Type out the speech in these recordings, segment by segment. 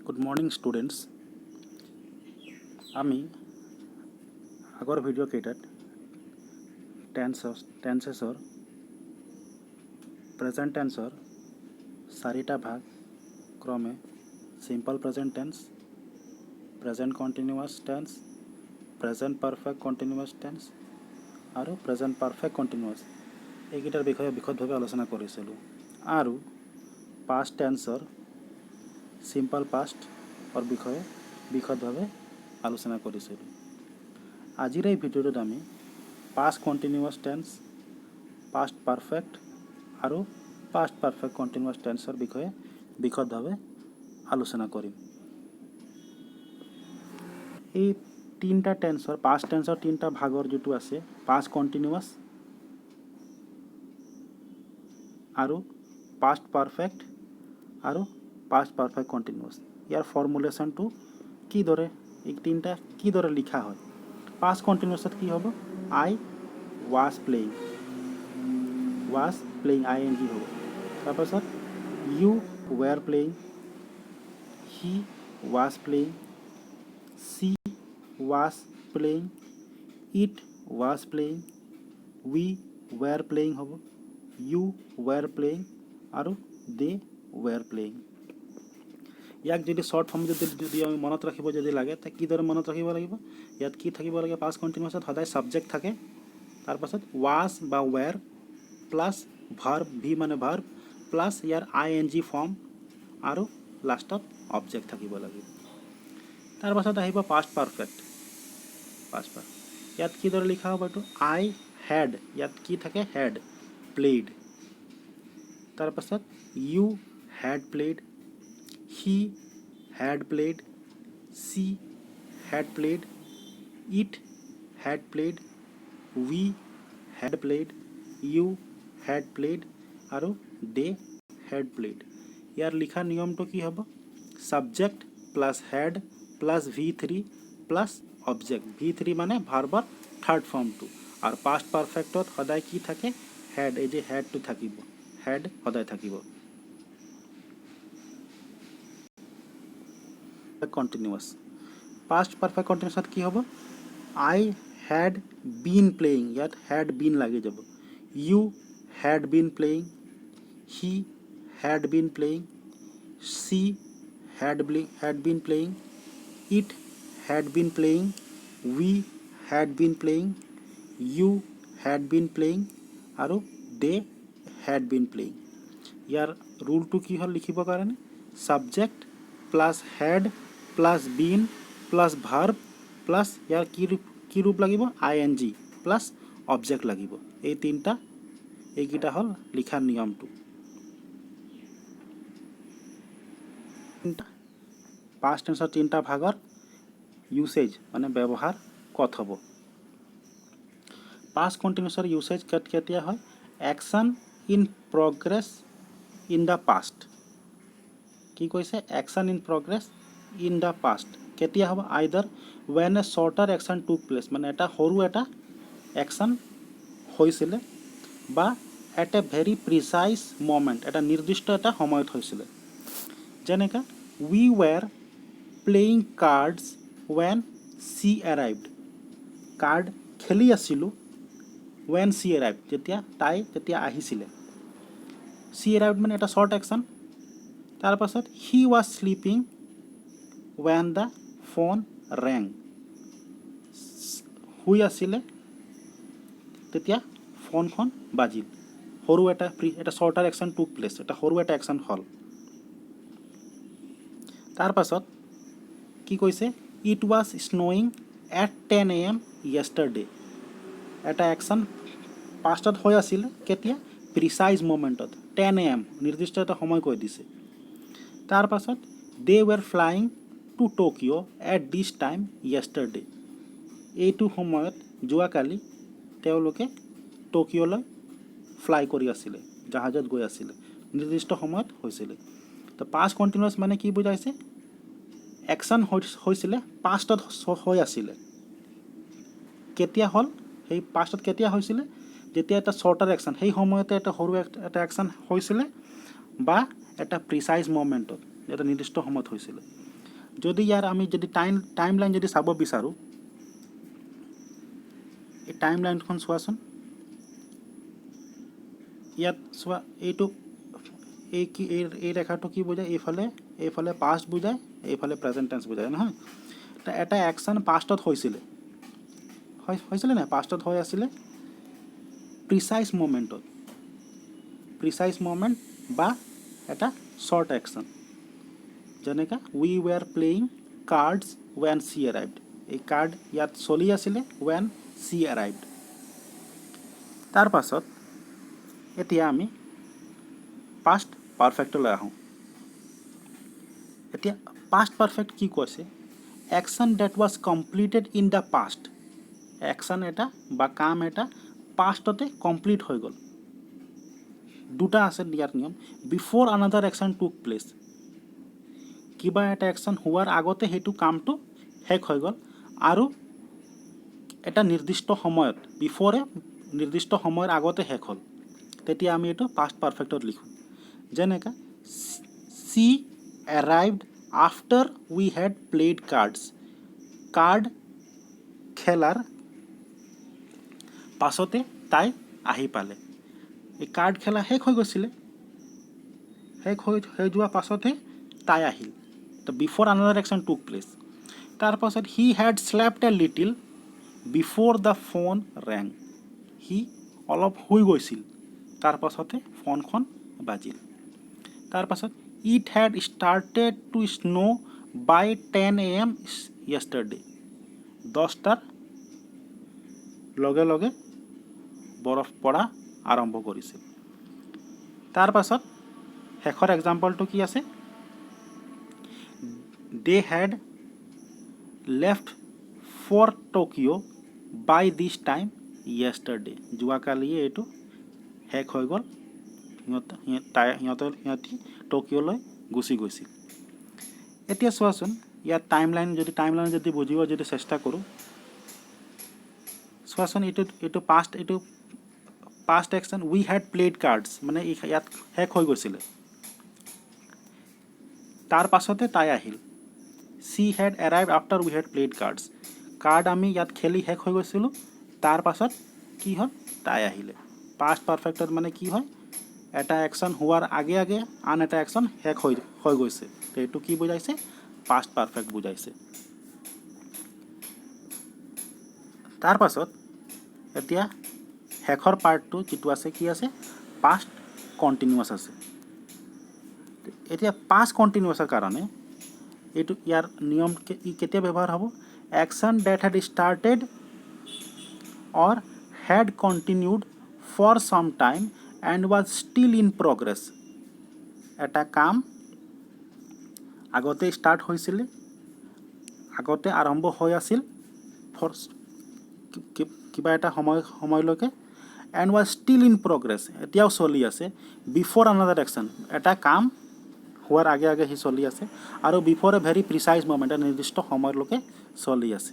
Good morning students आमी आगर video केटात टेन्सेसर प्रेजेंट टेन्सर चारिटा भाग क्रमे simple present tense present continuous tense present perfect continuous tense और प्रेजेंट परफेक्ट कन्टिन्यूअस এইকেইটাৰ বিষয়ে বিশদভাৱে আলোচনা কৰিছিলোঁ আৰু পাষ্ট টেন্সৰ सिम्पल पास्ट और বিষয়ে বিশদভাৱে আলোচনা কৰিছিলোঁ। আজিৰ এই ভিডিঅ'টোত আমি past continuous tense past perfect আৰু পাষ্ট পাৰফেক্ট কণ্টিনিউৱাছ টেন্সৰ বিষয়ে বিশদভাৱে আলোচনা কৰিম। এই তিনিটা টেন্সৰ পাষ্ট টেন্সৰ তিনিটা ভাগৰ যিটো আছে পাষ্ট কণ্টিনিউৱাছ আৰু পাষ্ট পাৰফেক্ট আৰু পাষ্ট পারফেক্ট কন্টিনিউয়াস ইয়ার ফর্মুলেশন টু কি ধরে এই তিনটা কি ধরে লিখা হয় পাস্ট কন্টিনিউয়াসত কি হবে I was playing I N G হবে তারপর you were playing he was playing C was playing it was playing we were playing হবে ইউ ওয়ার প্লেইং আৰু দে ওয়াৰ প্লেইং ইয়াক যদি শৰ্ট ফৰ্ম যদি আমি মনত ৰাখিব যদি লাগে তা কিদৰে মনত ৰাখিব লাগিব ইয়াত কি থাকিব লাগে পাষ্ট কন্টিনিউয়াছত সদায় সাবজেক্ট থাকে তাৰ পাছত ওয়াজ বা ওয়্যাৰ প্লাস ভাৰ্ব ভি মানে ভাৰ্ব প্লাস ইয়াৰ আই এন জি ফৰ্ম আৰু লাষ্টত অবজেক্ট থাকিব লাগিব তাৰ পাছত আহিব পাষ্ট পাৰফেক্ট ইয়াত কিদৰে লিখা হ'ব এইটো আই হ্যাড ইয়াত কি থাকে হ্যাড প্লেড তাৰ পাছত you had played he had played she had played it had played we had played you had played আৰু they had played ইয়াৰ লিখা নিয়মটো কি হ'ব subject plus had plus v3 plus object v3 মানে ভাৰ্বৰ third ফৰ্মটো আৰু past পারফেক্টত সদায় কি থাকে হেড এই যে হেডটো থাকিব হেড সদায় থাকিব কন্টিনিউয়াস পাষ্ট পারফেক্ট কন্টিনিউয়াসত কি হ'ব আই হ্যাড বিন প্লেইং ইয়াত হ্যাড বিন লাগি যাব you had been playing he had been playing she had been playing it had been playing we had been playing you had been playing আৰু they had been playing ইয়াৰ ৰুলটো কি হ'ল লিখিবৰ কাৰণে subject plus had plus been plus verb plus ইয়াৰ কি ৰূপ লাগিব I N G plus object লাগিব এই তিনিটা এইকেইটা হ'ল লিখাৰ নিয়মটো পাষ্ট টেন্সৰ তিনিটা ভাগৰ ইউসেজ মানে ব্যৱহাৰ কত হ'ব পাষ্ট কন্টিনিউয়াছৰ ইউসেজ কেতিয়া হয় action in progress in the past কি কৈছে action in progress in the past কেতিয়া হ'ব আইদাৰ when a shorter action took place মানে এটা সৰু এটা অ্যাকশন হৈছিলে বা at a very precise moment এটা নিৰ্দিষ্ট এটা সময়ত হৈছিলে যেনেকা we were playing cards when she arrived card খেলি আছিলোঁ when she arrived যেতিয়া আহিছিলে she arrived মানে এটা short action তাৰ পাছত he was sleeping when the phone rang শুই আছিলে তেতিয়া ফোনখন বাজিল সৰু এটা শৰ্টাৰ অ্যাকশন টুক প্লেস এটা সৰু এটা অ্যাকশন হল তাৰ পাছত কি কৈছে it was snowing at 10 am yesterday এটা অ্যাকশন পাষ্টত হৈ আছিল কেতিয়া প্ৰিসাইজ মোমেন্টত 10 am নিৰ্দিষ্ট এটা সময় কৈ দিছে তাৰ পাছত they were flying to Tokyo at this time yesterday এইটো সময়ত যোৱাকালি তেওঁলোকে টোকিঅলৈ ফ্লাই কৰি আছিল জাহাজত গৈ আছিল নিৰ্দিষ্ট সময়ত হৈছিল তো পাষ্ট কন্টিনিউয়াস মানে কি বুজাইছে অ্যাকশন হৈছিল পাষ্টত হৈ আছিল কেতিয়া হল সেই পাষ্টত কেতিয়া হৈছিল যেতিয়া এটা শৰ্টাৰ অ্যাকশন সেই সময়তে এটা সৰু এটা অ্যাকশন হৈছিল বা এটা প্ৰিসাইজ মোমেন্টত এটা নিৰ্দিষ্ট সময়ত হৈছিল যদি ইয়াৰ আমি যদি টাইম লাইন যদি চাব বিচাৰোঁ, এই টাইম লাইনখন চোৱাচোন। ইয়াত চোৱা, এইটো এই ৰেখাটো কি বুজায়? এইফালে পাষ্ট বুজায়, এইফালে প্ৰেজেণ্ট টেন্স বুজায়, নহয়? এটা একশ্যন পাষ্টত হৈছিলে নাই? পাষ্টত হৈ আছিলে প্ৰিচাইজ মোমেণ্ট বা এটা শ্বৰ্ট একশ্যন, যেনেকৈ we were playing cards when she arrived. এই কাৰ্ড ইয়াত চলি আছিলে ৱেন চি এৰাইভড। তাৰ পাছত এতিয়া আমি পাষ্ট পাৰফেক্টলৈ আহোঁ। এতিয়া পাষ্ট পাৰফেক্ট কি কৈছে? Action that was completed in the past. Action এটা বা কাম এটা পাষ্টতে কমপ্লিট হৈ গ'ল। দুটা আছে ইয়াৰ নিয়ম। Before another action took place, কিবা এটা একশ্যন হোৱাৰ আগতে সেইটো কামটো শেষ হৈ গ'ল, আৰু এটা নিৰ্দিষ্ট সময়ত, বিফ'ৰে নিৰ্দিষ্ট সময়ৰ আগতে শেষ হ'ল, তেতিয়া আমি এইটো পাষ্ট পাৰফেক্টত লিখোঁ। যেনেকৈ চি এৰাইভড আফটাৰ উই হেড প্লেড কাৰ্ডছ। কাৰ্ড খেলাৰ পাছতে তাই আহি পালে। এই কাৰ্ড খেলা শেষ হৈ গৈছিলে, শেষ হৈ যোৱাৰ পাছতহে তাই আহিল। তো before another action took place. তাৰপাছত he had slept a little before the phone rang. সি অলপ শুই গৈছিল, তাৰ পাছতে ফোনখন বাজিল। তাৰপাছত it had started to snow' by 10 AM yesterday. 10টাৰ লগে লগে বৰফ পৰা আৰম্ভ কৰিছিল। তাৰ পাছত শেষৰ এক্সাম্পলটো কি আছে? They had left for Tokyo' by this time yesterday. যোৱাকালিয়ে এইটো শেষ হৈ গ'ল, সিহঁতি টকিঅ'লৈ গুচি গৈছিল। এতিয়া চোৱাচোন, ইয়াত টাইম লাইন যদি বুজিব চেষ্টা কৰোঁ, চোৱাচোন, এইটো পাষ্ট একশ্যন উই হেড প্লেড কাৰ্ডছ, মানে ইয়াত শেষ হৈ গৈছিলে। তাৰ পাছতে তাই আহিল। চি হেড এৰাইভ আফটাৰ উই হেড প্লেড কাৰ্ডছ। কাৰ্ড আমি ইয়াত খেলি শেষ হৈ গৈছিলোঁ, তাৰ পাছত কি হ'ল? তাই আহিলে। পাষ্ট পাৰফেক্টত মানে কি হয়? এটা একশ্যন হোৱাৰ আগে আগে আন এটা একশ্যন শেষ হৈ গৈছে। তো এইটো কি বুজাইছে? পাষ্ট পাৰফেক্ট বুজাইছে। তাৰ পাছত এতিয়া শেষৰ পাৰ্টটো যিটো আছে, কি আছে? পাষ্ট কণ্টিনিউৱাছ আছে। এতিয়া পাষ্ট কণ্টিনিউৱাছৰ কাৰণে ইয়াৰ নিয়ম কেতিয়া ব্যৱহাৰ হ'ব? Action that had started or had continued for some time and was still in progress. এটা কাম আগতে ষ্টাৰ্ট হৈছিলে, আগতে আৰম্ভ হৈ আছিল ফৰ কিবা এটা সময়লৈকে, and was still in progress, এতিয়াও চলি আছে। বিফ'ৰ আনাডাৰ একশ্যন, এটা কাম হোৱাৰ আগে আগে সি চলি আছে, আৰু before a very precise moment, এটা নিৰ্দিষ্ট সময়লৈকে চলি আছে।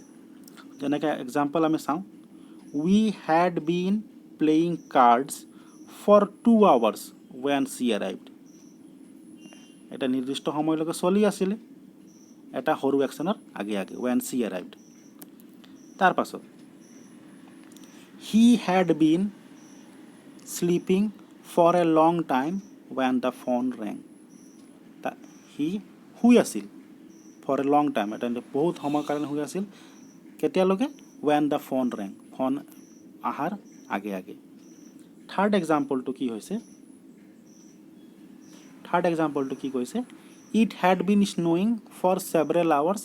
যেনেকৈ এক্সাম্পল আমি চাওঁ, we had been playing cards for 2 hours when she arrived. এটা নিৰ্দিষ্ট সময়লৈকে চলি আছিলে, এটা সৰু একশ্যনৰ আগে আগে, ৱেন চি এৰাইভড। তাৰ পাছত he had been sleeping for a long time when the phone rang. সি শুই আছিল ফৰ এ লং টাইম, এটা বহুত সময়ৰ কাৰণে শুই আছিল, কেতিয়ালৈকে? When the phone rang, phone অহাৰ আগে আগে। থাৰ্ড এক্সাম্পলটো কি কৈছে? It had been snowing for several hours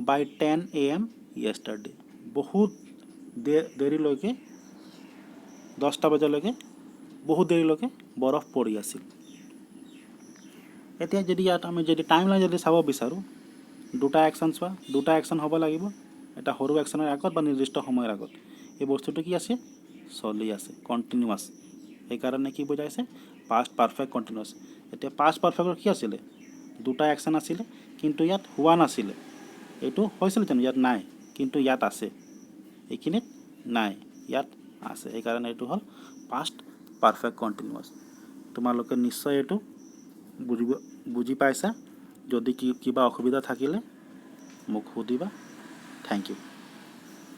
by 10 AM yesterday. বহুত দেৰিলৈকে, 10টা বজালৈকে বহুত দেৰিলৈকে বৰফ পৰি আছিল। এতিয়া ইয়াত আমি টাইম লাইন চাব বিচাৰোঁ, দুটা একশ্যন চোৱা, দুটা একশ্যন হ'ব লাগিব, এটা সৰু একশ্যনৰ আগত বা নিৰ্দিষ্ট সময়ৰ আগত। এই বস্তুটো কি আছে? চলি আছে, কণ্টিনিউৱাছ। সেইকাৰণে কি বুজাইছে? Past perfect continuous. এতিয়া পাষ্ট পাৰফেক্টৰ কি আছিলে? দুটা একশ্যন আছিলে, কিন্তু ইয়াত হোৱা নাছিলে। এইটো হৈছিলে জানো? ইয়াত নাই, কিন্তু ইয়াত আছে। এইখিনিত নাই, ইয়াত আছে। সেইকাৰণে এইটো হ'ল পাষ্ট পাৰফেক্ট কণ্টিনিউৱাছ। তোমালোকে নিশ্চয় এইটো বুজি পাইছা। যদি কিবা অসুবিধা থাকিলে মোক সুধিবা। Thank U.